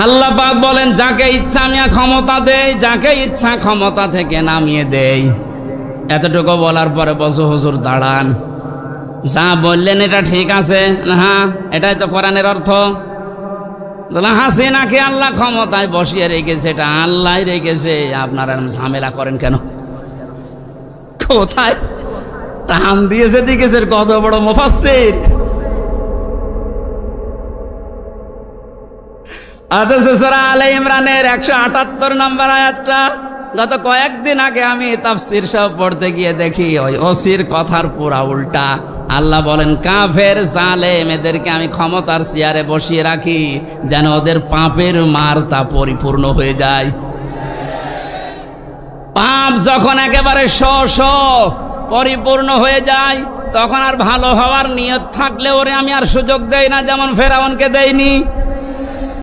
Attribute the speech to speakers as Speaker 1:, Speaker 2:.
Speaker 1: আল্লাহ পাক বলেন, যাকে ইচ্ছা আমি ক্ষমতা দেই, যাকে ইচ্ছা ক্ষমতা থেকে নামিয়ে দেই। এতটুকু বলার পরে বলছো, হুজুর দাঁড়ান, যা বললেন এটা ঠিক আছে, হ্যাঁ এটাই তো কোরআনের অর্থ। হাসিনাকে আল্লাহ ক্ষমতায় বসিয়ে রেখেছে, এটা আল্লাহ রেখেছে, আপনারা ঝামেলা করেন কেন? কোথায় টান দিয়েছে দিকেছে, কত বড় মুফাসসির। অথচ সূরা আলে ইমরানের 178 নম্বর আয়াতটা গত কয়েকদিন আগে আমি তাফসীর সব পড়তে গিয়ে দেখি ওই ওসির কথার পুরা উল্টা। আল্লাহ বলেন, কাফের জালেম এদেরকে আমি ক্ষমতার চেয়ারে বসিয়ে রাখি যেন ওদের পাপের মার তা পরিপূর্ণ হয়ে যায়। পাপ যখন একেবারে পরিপূর্ণ হয়ে যায়, তখন আর ভালো হওয়ার নিয়ত থাকলে ওরে আমি আর সুযোগ দেই না, যেমন ফেরাউনকে দেইনি।